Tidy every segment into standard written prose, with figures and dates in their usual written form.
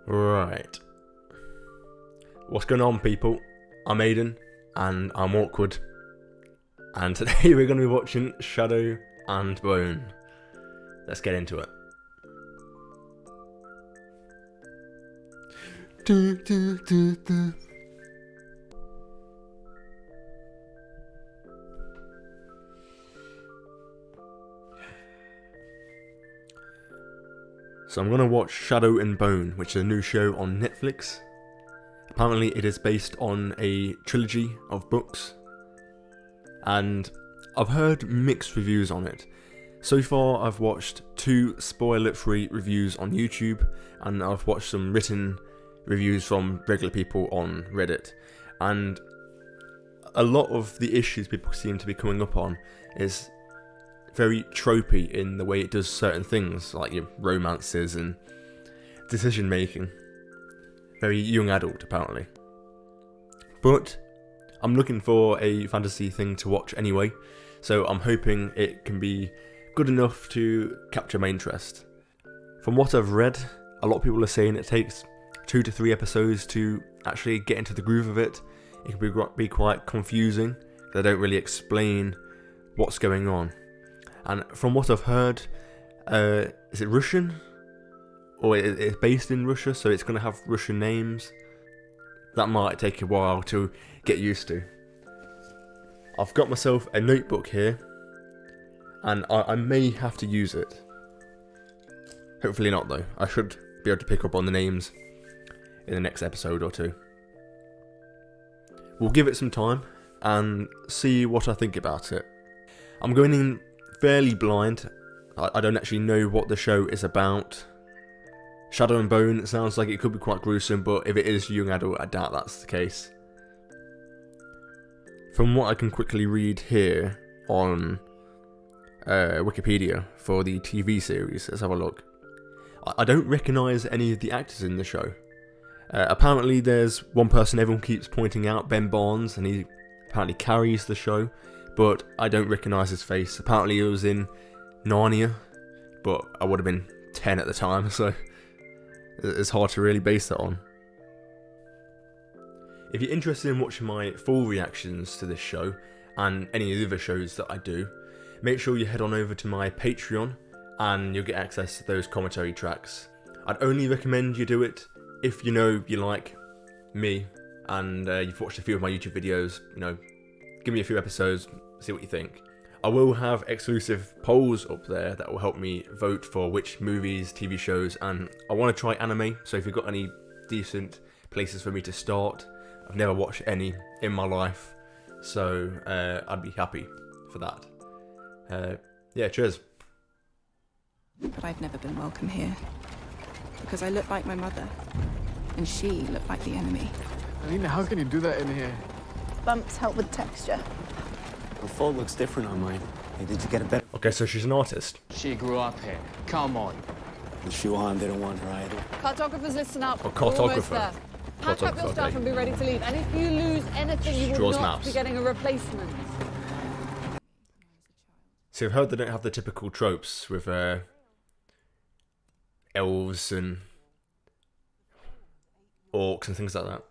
Right. What's going on, people? I'm Aiden, and I'm awkward. And today we're going to be watching Shadow and Bone. Let's get into it. So I'm going to watch Shadow and Bone, which is a new show on Netflix. Apparently it is based on a trilogy of books, and I've heard mixed reviews on it. So far I've watched 2 spoiler-free reviews on YouTube, and I've watched some written reviews from regular people on Reddit, and a lot of the issues people seem to be coming up on is very tropey in the way it does certain things, like your romances and decision making. Very young adult, apparently. But I'm looking for a fantasy thing to watch anyway, so I'm hoping it can be good enough to capture my interest. From what I've read, a lot of people are saying it takes 2 to 3 episodes to actually get into the groove of it. It can be quite confusing. They don't really explain what's going on. And from what I've heard, is it Russian? Or it's based in Russia, so it's going to have Russian names. That might take a while to get used to. I've got myself a notebook here, and I may have to use it. Hopefully not though. I should be able to pick up on the names in the next episode or 2. We'll give it some time and see what I think about it. I'm going in fairly blind. I don't actually know what the show is about. Shadow and Bone, it sounds like it could be quite gruesome, but if it is young adult, I doubt that's the case. From what I can quickly read here on Wikipedia for the TV series, let's have a look. I don't recognise any of the actors in the show. Apparently there's one person everyone keeps pointing out, Ben Barnes, and he apparently carries the show, but I don't recognise his face. Apparently he was in Narnia, but I would have been 10 at the time, so it's hard to really base that on. If you're interested in watching my full reactions to this show, and any of the other shows that I do, make sure you head on over to my Patreon, and you'll get access to those commentary tracks. I'd only recommend you do it if you know you like me, and you've watched a few of my YouTube videos. You know, give me a few episodes, see what you think. I will have exclusive polls up there that will help me vote for which movies, TV shows, and I want to try anime, so if you've got any decent places for me to start. I've never watched any in my life, so I'd be happy for that. Yeah, cheers. But I've never been welcome here, because I look like my mother, and she looked like the enemy. Alina, how can you do that in here? Bumps help with texture. Her fault looks different on mine. Hey, did you get a better? Okay, so she's an artist. She grew up here. Come on. The Shuhan didn't want her either. Cartographers, listen up. Or We're almost cartographer. there. Pack up your Cartographer, stuff okay. and be ready to leave. And if you lose anything, you will Draws not maps. be getting a replacement. See, I've heard they don't have the typical tropes with elves and orcs and things like that.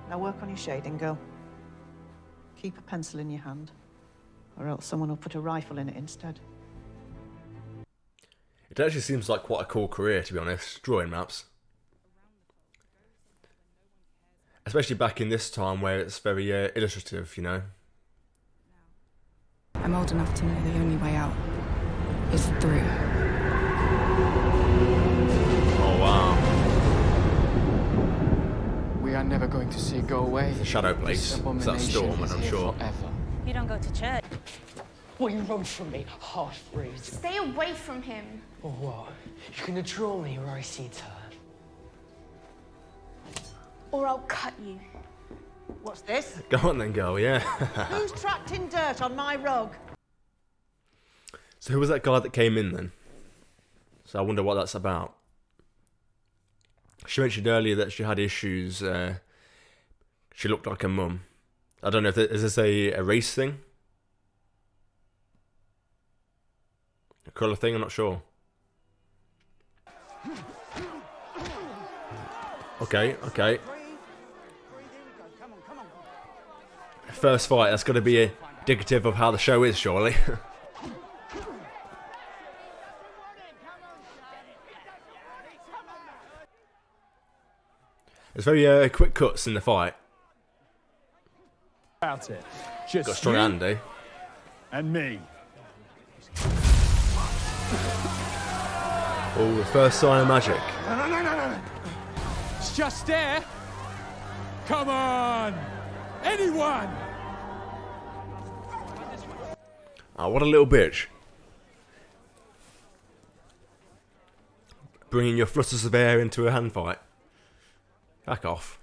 Now work on your shading, girl. Keep a pencil in your hand, or else someone will put a rifle in it instead. It actually seems like quite a cool career, to be honest, drawing maps. Especially back in this time where it's very illustrative, you know. I'm old enough to know the only way out is through. Oh wow. We are never going to see it go away. The shadow place. This It's that storm, abomination and is I'm here sure. forever. You don't go to church. Will you run from me, half-breed? Stay away from him. Or what? You can draw me where I see turn. Or I'll cut you. What's this? Go on then, girl, yeah. Who's trapped in dirt on my rug? So who was that guy that came in then? So I wonder what that's about. She mentioned earlier that she had issues. She looked like her mum. I don't know if is this a race thing? A colour thing? I'm not sure. Okay, okay. First fight, that's got to be indicative of how the show is, surely. It's very quick cuts in the fight. About it. Just Got a strong hand, eh? and me. Oh, the first sign of magic. No. It's just there. Come on. Anyone. Oh, what a little bitch. Bringing your flutters of air into a hand fight. Back off.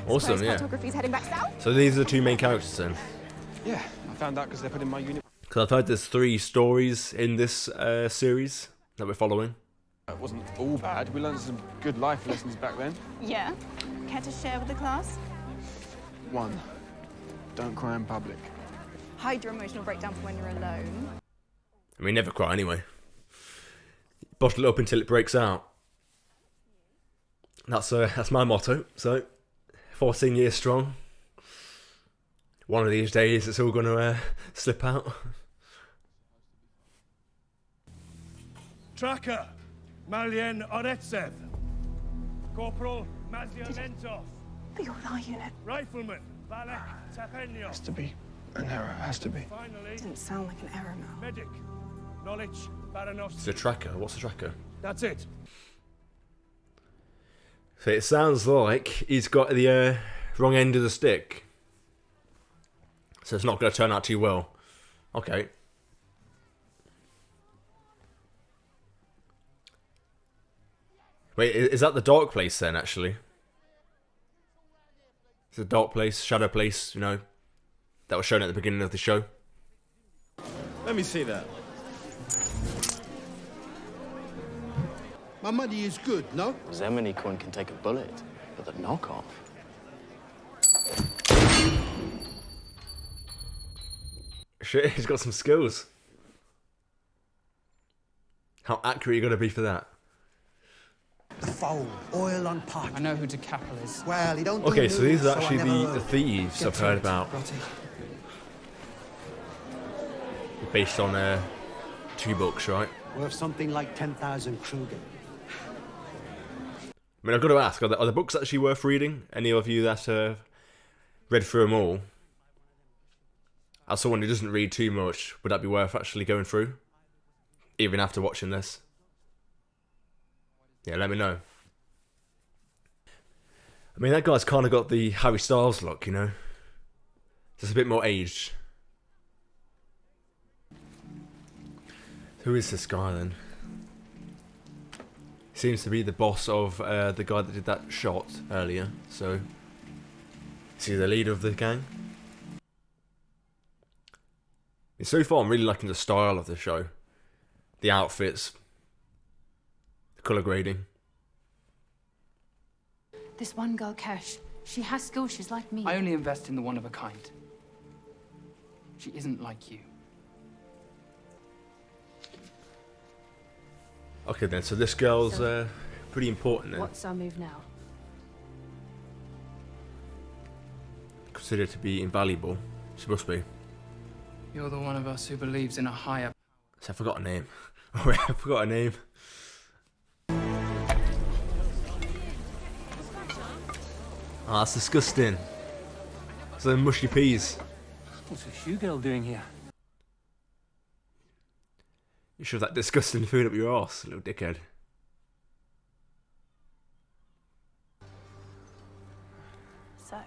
Awesome, yeah. Photography's heading back south? So these are the two main characters then. Yeah, I found out because they put in my unit. Because I've heard there's 3 stories in this series that we're following. It wasn't all bad. We learned some good life lessons back then. Yeah. Care to share with the class? 1, don't cry in public. Hide your emotional breakdown for when you're alone. I mean, never cry anyway. Bottle it up until it breaks out. That's my motto. So, 14 years strong. One of these days, it's all gonna slip out. Tracker. Malien Oretsev. Corporal Maziomentov. You're with our unit. Rifleman Valek Tapenyo. Has to be an error. Has to be. Finally, Didn't sound like an error, Mel. medic Knowledge Baranovsky. It's a tracker. What's a tracker? That's it. So it sounds like he's got the wrong end of the stick. So it's not going to turn out too well. Okay. Wait, is that the dark place then, actually? It's a dark place, shadow place, you know, that was shown at the beginning of the show. Let me see that. My money is good, no? Zemini coin can take a bullet, but the knockoff. Shit, he's got some skills. How accurate are you going to be for that? Foul, oil on pot. I know who DeCapel is. Well, he don't. Okay, so these are I actually never the thieves I've heard about. Based on 2 books, right? Worth something like 10,000 Kruger. I mean, I've got to ask, are the books actually worth reading? Any of you that read through them all? As someone who doesn't read too much, would that be worth actually going through? Even after watching this? Yeah, let me know. I mean, that guy's kind of got the Harry Styles look, you know? Just a bit more aged. Who is this guy then? Seems to be the boss of the guy that did that shot earlier, so... Is he the leader of the gang? And so far I'm really liking the style of the show. The outfits. The colour grading. This one girl, Kesh, she has skills, she's like me. I only invest in the one of a kind. She isn't like you. Okay then, so this girl's pretty important then. What's our move now? Considered to be invaluable. She must be. You're the one of us who believes in a higher... So I forgot her name. Oh wait, I forgot her name. Ah, that's disgusting. It's like mushy peas. What's a shoe girl doing here? You shove that disgusting food up your arse, little dickhead. So.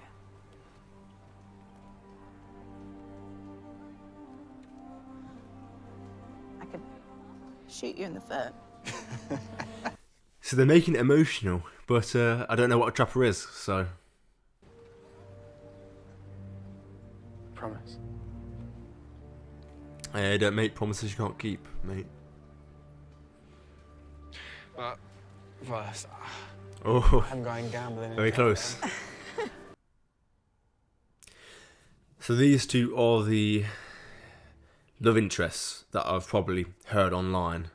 I could shoot you in the foot. So they're making it emotional, but I don't know what a trapper is, so... Promise. I don't make promises you can't keep, mate. Well, Oh, I'm going gambling. very close. So these two are the love interests that I've probably heard online.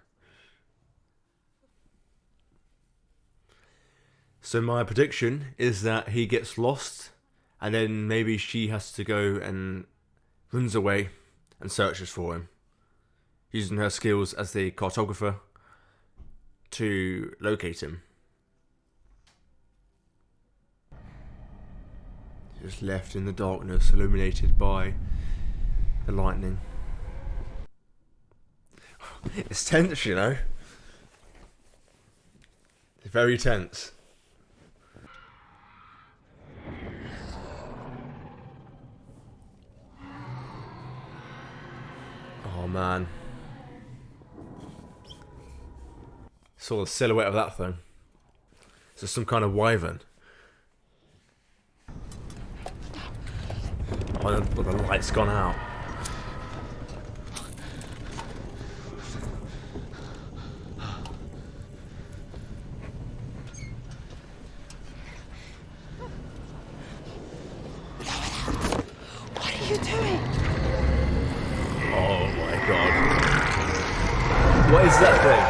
So my prediction is that he gets lost, and then maybe she has to go and runs away and searches for him, using her skills as the cartographer to locate him. Just left in the darkness, illuminated by the lightning. It's tense, you know. It's very tense. Oh man. Saw the silhouette of that thing. Is some kind of wyvern? Oh, the light's gone out. What are you doing? Oh my god. What is that thing?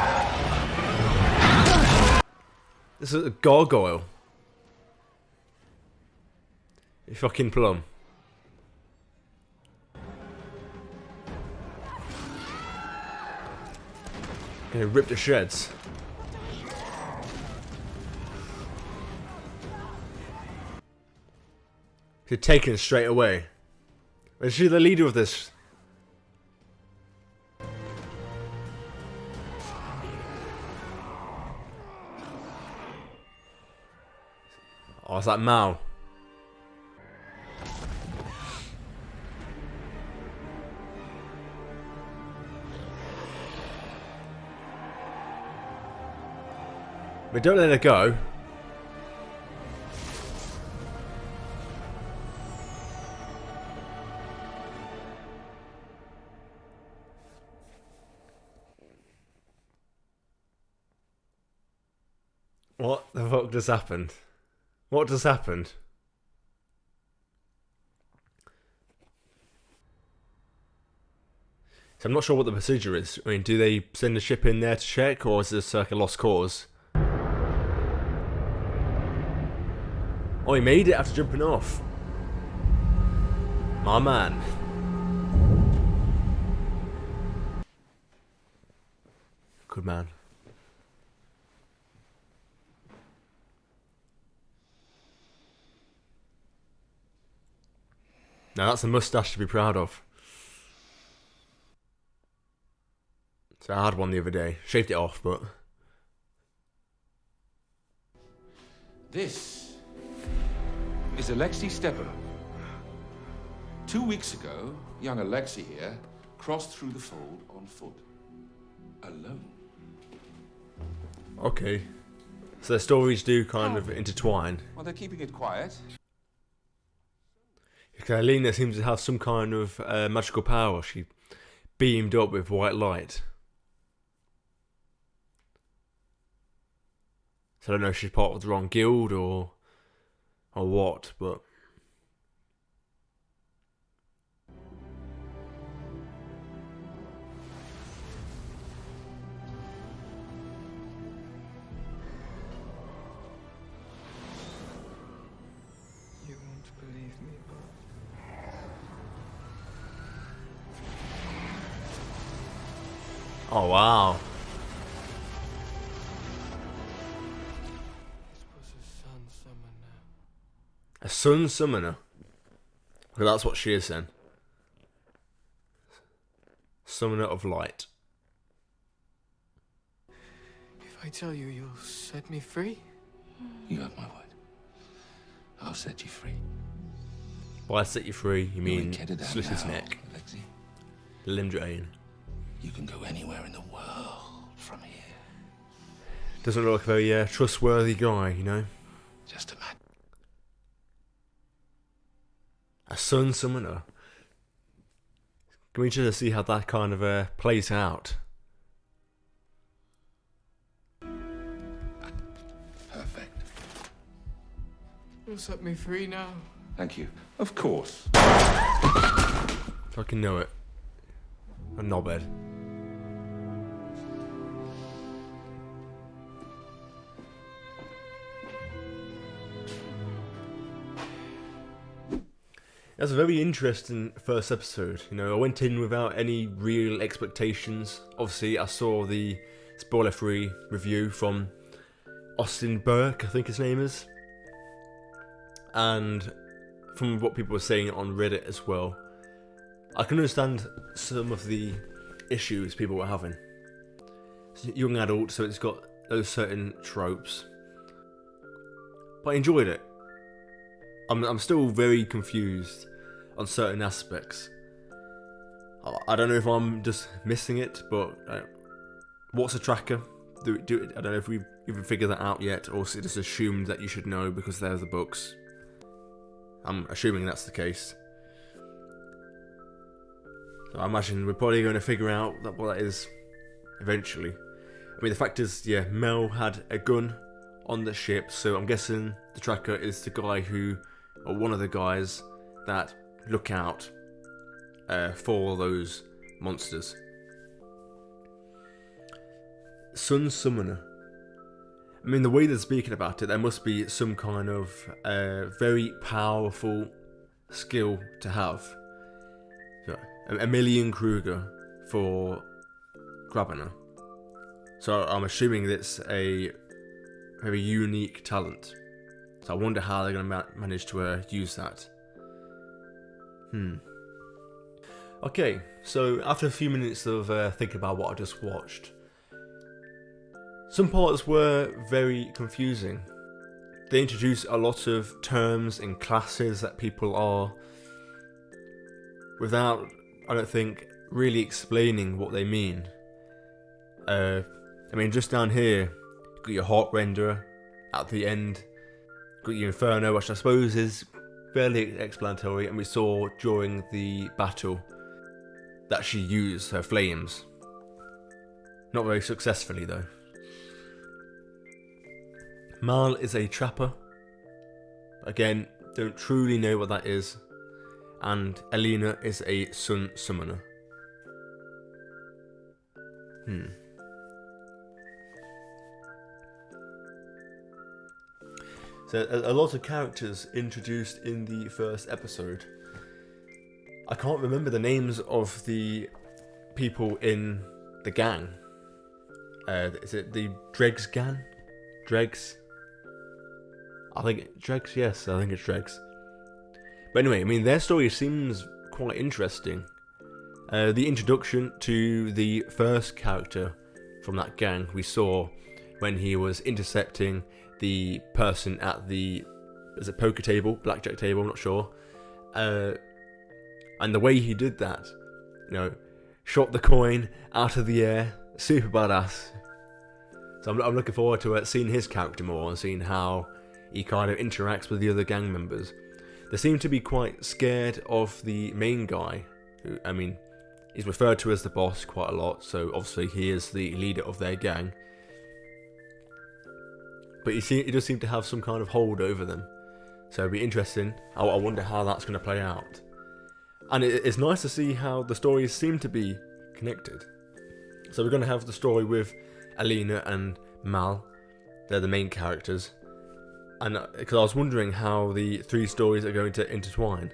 This is a gargoyle. You fucking plum. Gonna rip to shreds. You're taken straight away. Is she the leader of this? Oh, is that Mao? But don't let her go. What the fuck just happened? What just happened? So I'm not sure what the procedure is. I mean, do they send a ship in there to check, or is this like a lost cause? Oh, he made it after jumping off. My man. Good man. Now that's a moustache to be proud of. So I had one the other day. Shaved it off, but... This is Alexei Stepanov. 2 weeks ago, young Alexei here crossed through the fold on foot. Alone. Okay. So their stories do kind of intertwine. Well, they're keeping it quiet. Alina seems to have some kind of magical power. She beamed up with white light. So I don't know if she's part of the wrong guild or what, but... You won't believe me, but... Oh, wow. A sun summoner. Well, that's what she is then. Summoner of light. If I tell you, you'll set me free? You have my word. I'll set you free. By set you free, you mean Get slit his now, neck. Alexei. Limb drain. You can go anywhere in the world from here. Doesn't look like a very trustworthy guy, you know? Just imagine. A sun summoner. Can we just see how that kind of plays out? Perfect. You'll set me free now. Thank you. Of course. Fucking know it. A knobhead. That's a very interesting first episode. You know, I went in without any real expectations. Obviously, I saw the spoiler-free review from Austin Burke, I think his name is. And from what people were saying on Reddit as well, I can understand some of the issues people were having. It's a young adult, so it's got those certain tropes. But I enjoyed it. I'm still very confused on certain aspects. I don't know if I'm just missing it, but what's a tracker? I don't know if we've even figured that out yet, or is it just assumed that you should know because they're the books. I'm assuming that's the case. So I imagine we're probably going to figure out what that is eventually. I mean, the fact is, yeah, Mel had a gun on the ship, so I'm guessing the tracker is the guy who, or one of the guys that look out for those monsters. Sun Summoner. I mean, the way they're speaking about it, there must be some kind of very powerful skill to have. So, a million Kruger for grabbing her. So I'm assuming it's a very unique talent. So I wonder how they're going to manage to use that. Okay, so after a few minutes of thinking about what I just watched, some parts were very confusing. They introduce a lot of terms and classes that people are, without, I don't think, really explaining what they mean. I mean, just down here, you've got your Heart Renderer at the end, you've got your Inferno, which I suppose is fairly explanatory, and we saw during the battle that she used her flames. Not very successfully, though. Mal is a trapper. Again, don't truly know what that is. And Elena is a Sun Summoner. So a lot of characters introduced in the first episode. I can't remember the names of the people in the gang. Is it the Dregs gang? Dregs? I think Dregs, yes, I think it's Dregs. But anyway, I mean, their story seems quite interesting. The introduction to the first character from that gang we saw when he was intercepting the person at the, is it poker table, blackjack table, I'm not sure. And the way he did that, you know, shot the coin out of the air, super badass. So I'm looking forward to seeing his character more and seeing how he kind of interacts with the other gang members. They seem to be quite scared of the main guy, who, I mean, he's referred to as the boss quite a lot, so obviously he is the leader of their gang. But he does seem to have some kind of hold over them. So it'll be interesting. I wonder how that's going to play out. And it's nice to see how the stories seem to be connected. So we're going to have the story with Alina and Mal. They're the main characters. And because I was wondering how the three stories are going to intertwine.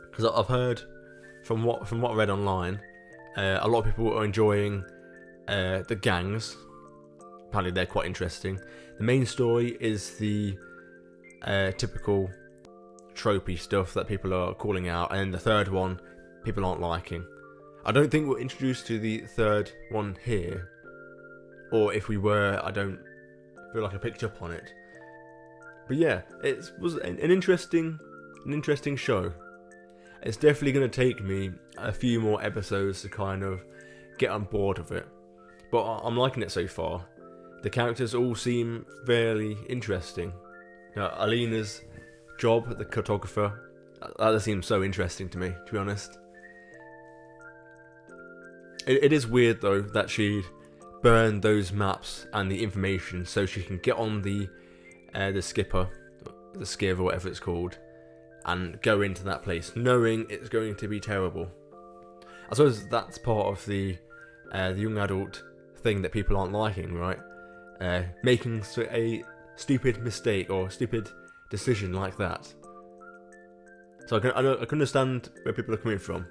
Because I've heard from what I read online, a lot of people are enjoying the gangs. Apparently they're quite interesting. The main story is the typical tropey stuff that people are calling out, and then the third one people aren't liking. I don't think we're introduced to the third one here, or if we were, I don't feel like I picked up on it. But yeah, it was an interesting show. It's definitely going to take me a few more episodes to kind of get on board with it, but I'm liking it so far. The characters all seem fairly interesting. Now, Alina's job, the cartographer, that seems so interesting to me, to be honest. It is weird though that she'd burn those maps and the information so she can get on the skipper, the skiv or whatever it's called, and go into that place, knowing it's going to be terrible. I suppose that's part of the young adult thing that people aren't liking, right? Making a stupid mistake or stupid decision like that. So I can understand where people are coming from,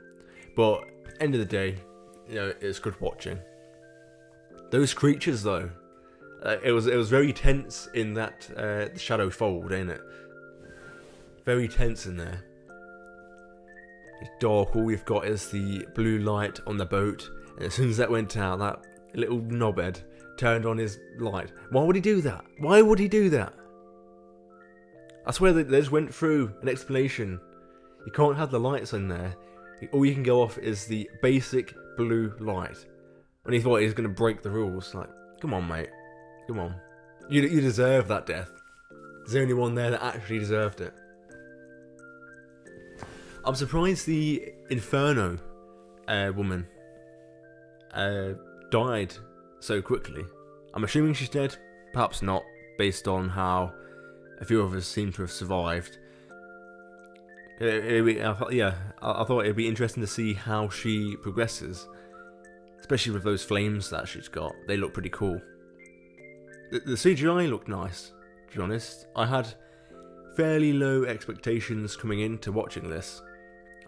but end of the day, you know, it's good watching. Those creatures though, it was very tense in that the shadow fold, ain't it? Very tense in there. It's dark. All we've got is the blue light on the boat, and as soon as that went out, that little knobhead turned on his light. Why would he do that? Why would he do that? I swear they just went through an explanation. You can't have the lights in there. All you can go off is the basic blue light. When he thought he was going to break the rules, like, come on, mate, come on. You deserve that death. There's the only one there that actually deserved it. I'm surprised the Inferno woman died so quickly. I'm assuming she's dead, perhaps not, based on how a few of us seem to have survived. I thought it'd be interesting to see how she progresses, especially with those flames that she's got. They look pretty cool. The CGI looked nice, to be honest. I had fairly low expectations coming into watching this.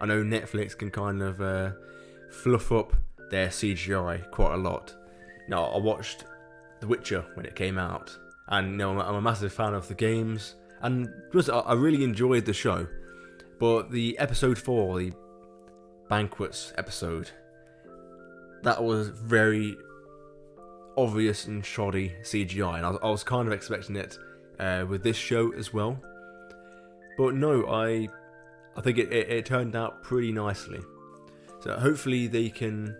I know Netflix can kind of fluff up their CGI quite a lot. Now, I watched The Witcher when it came out, and you know, I'm a massive fan of the games, and I really enjoyed the show. But the episode 4, the Banquets episode, that was very obvious and shoddy CGI, and I was kind of expecting it with this show as well. But no, I think it turned out pretty nicely. So hopefully they can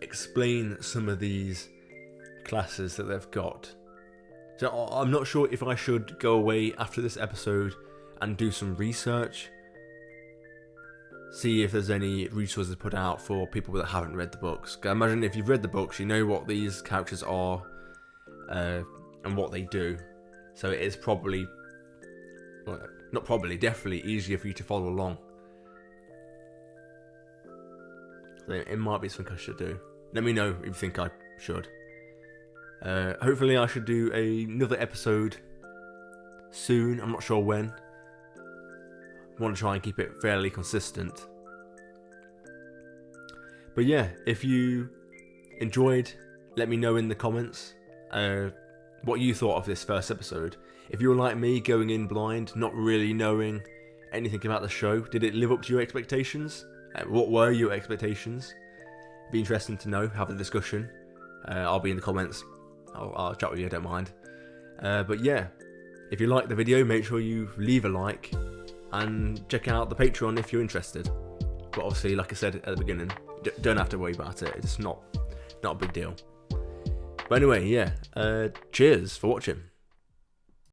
explain some of these classes that they've got. So I'm not sure if I should go away after this episode and do some research, see if there's any resources put out for people that haven't read the books. I imagine if you've read the books, you know what these characters are and what they do. So it is probably, well, not probably, definitely easier for you to follow along. So it might be something I should do. Let me know if you think I should. Hopefully I should do another episode soon. I'm not sure when. I want to try and keep it fairly consistent. But yeah, if you enjoyed, let me know in the comments what you thought of this first episode. If you were like me, going in blind, not really knowing anything about the show, did it live up to your expectations? What were your expectations? It'd be interesting to know, have a discussion. I'll be in the comments. I'll chat with you, I don't mind. But yeah, if you like the video, make sure you leave a like and check out the Patreon if you're interested. But obviously, like I said at the beginning, don't have to worry about it. It's not a big deal. But anyway, yeah, cheers for watching.